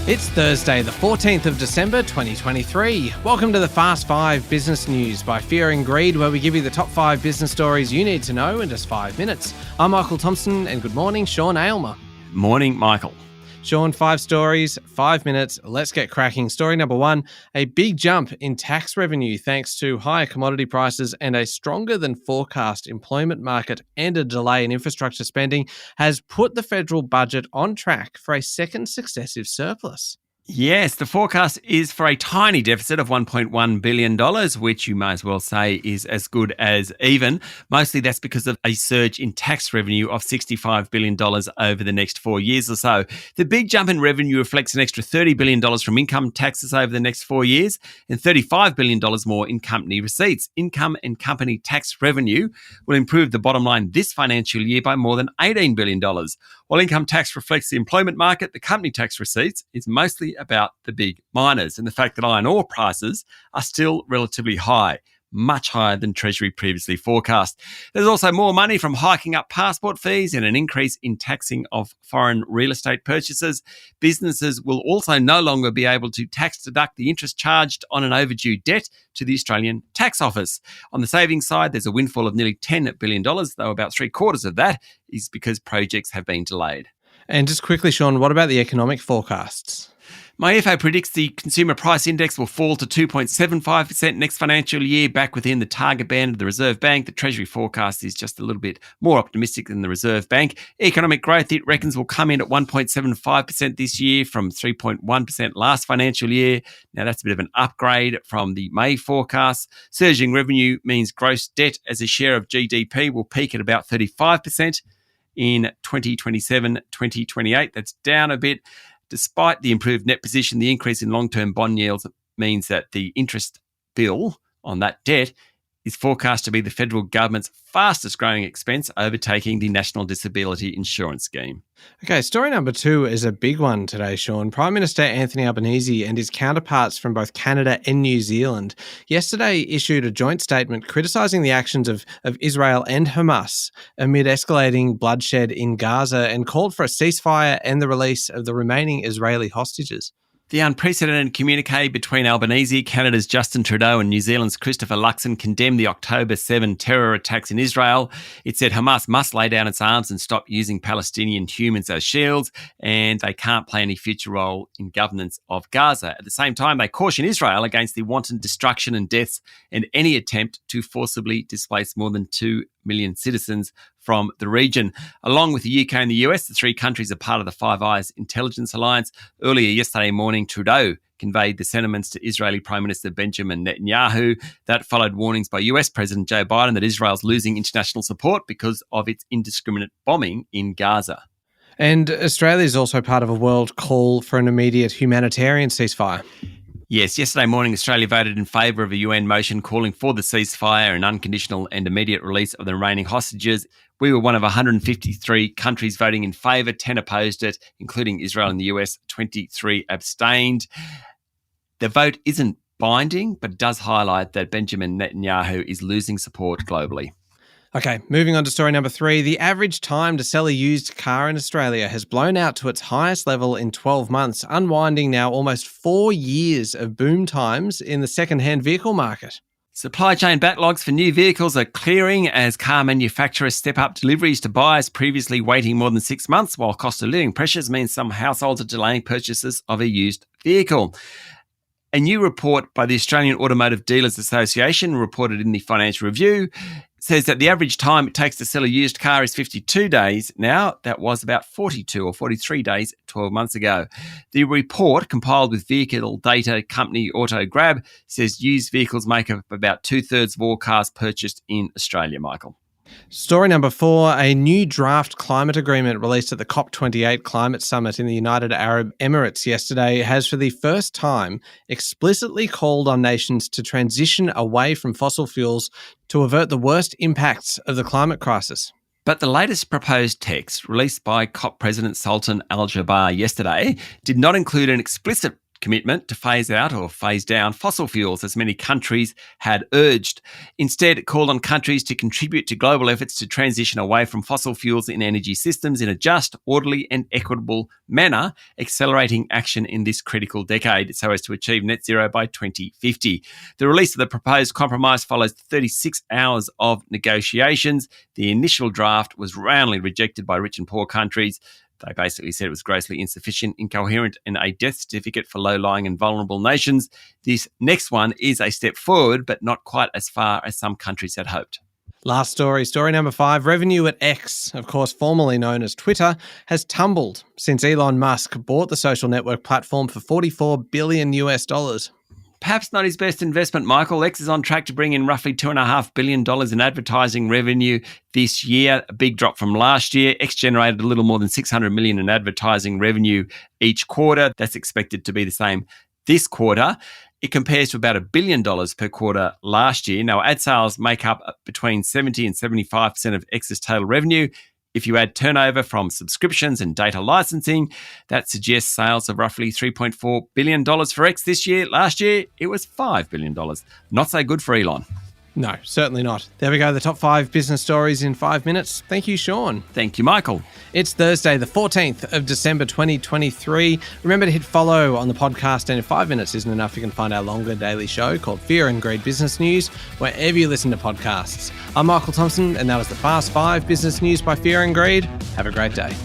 It's Thursday, the 14th of December, 2023. Welcome to the Fast 5 Business News by Fear and Greed, where we give you the top 5 business stories you need to know in just 5 minutes. I'm Michael Thompson, and good morning, Sean Aylmer. Morning, Michael. Sean, 5 stories, 5 minutes. Let's get cracking. Story number 1, a big jump in tax revenue thanks to higher commodity prices and a stronger than forecast employment market and a delay in infrastructure spending has put the federal budget on track for a second successive surplus. Yes, the forecast is for a tiny deficit of $1.1 billion, which you may as well say is as good as even. Mostly that's because of a surge in tax revenue of $65 billion over the next 4 years or so. The big jump in revenue reflects an extra $30 billion from income taxes over the next 4 years and $35 billion more in company receipts. Income and company tax revenue will improve the bottom line this financial year by more than $18 billion. While income tax reflects the employment market, the company tax receipts is mostly about the big miners and the fact that iron ore prices are still relatively high, much higher than Treasury previously forecast. There's also more money from hiking up passport fees and an increase in taxing of foreign real estate purchases. Businesses will also no longer be able to tax deduct the interest charged on an overdue debt to the Australian Tax Office. On the savings side, there's a windfall of nearly $10 billion, though about 3/4 of that is because projects have been delayed. And just quickly, Sean, what about the economic forecasts? MyFO predicts the consumer price index will fall to 2.75% next financial year, back within the target band of the Reserve Bank. The Treasury forecast is just a little bit more optimistic than the Reserve Bank. Economic growth, it reckons, will come in at 1.75% this year from 3.1% last financial year. Now, that's a bit of an upgrade from the May forecast. Surging revenue means gross debt as a share of GDP will peak at about 35% in 2027-2028. That's down a bit. Despite the improved net position, the increase in long-term bond yields means that the interest bill on that debt is forecast to be the federal government's fastest growing expense, overtaking the National Disability Insurance Scheme. Okay, story number 2 is a big one today, Sean. Prime Minister Anthony Albanese and his counterparts from both Canada and New Zealand yesterday issued a joint statement criticising the actions of Israel and Hamas amid escalating bloodshed in Gaza and called for a ceasefire and the release of the remaining Israeli hostages. The unprecedented communique between Albanese, Canada's Justin Trudeau, and New Zealand's Christopher Luxon condemned the October 7 terror attacks in Israel. It said Hamas must lay down its arms and stop using Palestinian humans as shields, and they can't play any future role in governance of Gaza. At the same time, they caution Israel against the wanton destruction and deaths and any attempt to forcibly displace more than 2 million citizens from the region. Along with the UK and the US, the 3 countries are part of the Five Eyes intelligence alliance. Earlier yesterday morning, Trudeau conveyed the sentiments to Israeli Prime Minister Benjamin Netanyahu. That followed warnings by US President Joe Biden that Israel's losing international support because of its indiscriminate bombing in Gaza. And Australia is also part of a world call for an immediate humanitarian ceasefire. Yes, yesterday morning, Australia voted in favour of a UN motion calling for the ceasefire and unconditional and immediate release of the remaining hostages. We were one of 153 countries voting in favour, 10 opposed it, including Israel and the US, 23 abstained. The vote isn't binding, but it does highlight that Benjamin Netanyahu is losing support globally. Okay, moving on to story number 3. The average time to sell a used car in Australia has blown out to its highest level in 12 months, unwinding now almost 4 years of boom times in the second-hand vehicle market. Supply chain backlogs for new vehicles are clearing as car manufacturers step up deliveries to buyers previously waiting more than 6 months, while cost of living pressures mean some households are delaying purchases of a used vehicle. A new report by the Australian Automotive Dealers Association, reported in the Financial Review, says that the average time it takes to sell a used car is 52 days now. That was about 42 or 43 days 12 months ago. The report, compiled with vehicle data company AutoGrab, says used vehicles make up about 2/3 of all cars purchased in Australia, Michael. Story number 4, a new draft climate agreement released at the COP28 climate summit in the United Arab Emirates yesterday has for the first time explicitly called on nations to transition away from fossil fuels to avert the worst impacts of the climate crisis. But the latest proposed text, released by COP President Sultan Al Jaber yesterday, did not include an explicit commitment to phase out or phase down fossil fuels, as many countries had urged. Instead, it called on countries to contribute to global efforts to transition away from fossil fuels in energy systems in a just, orderly and equitable manner, accelerating action in this critical decade so as to achieve net zero by 2050. The release of the proposed compromise follows 36 hours of negotiations. The initial draft was roundly rejected by rich and poor countries. They basically said it was grossly insufficient, incoherent, and a death certificate for low-lying and vulnerable nations. This next one is a step forward, but not quite as far as some countries had hoped. Last story number 5. Revenue at X, of course formerly known as Twitter, has tumbled since Elon Musk bought the social network platform for $44 billion. Perhaps not his best investment, Michael. X is on track to bring in roughly $2.5 billion in advertising revenue this year, a big drop from last year. X generated a little more than $600 million in advertising revenue each quarter. That's expected to be the same this quarter. It compares to about $1 billion per quarter last year. Now, ad sales make up between 70 and 75% of X's total revenue. If you add turnover from subscriptions and data licensing, that suggests sales of roughly $3.4 billion for X this year. Last year, it was $5 billion. Not so good for Elon. No, certainly not. There we go, the top 5 business stories in 5 minutes. Thank you, Sean. Thank you, Michael. It's Thursday, the 14th of December 2023. Remember to hit follow on the podcast, and if 5 minutes isn't enough, you can find our longer daily show called Fear and Greed Business News wherever you listen to podcasts. I'm Michael Thompson, and that was the Fast 5 Business News by Fear and Greed. Have a great day.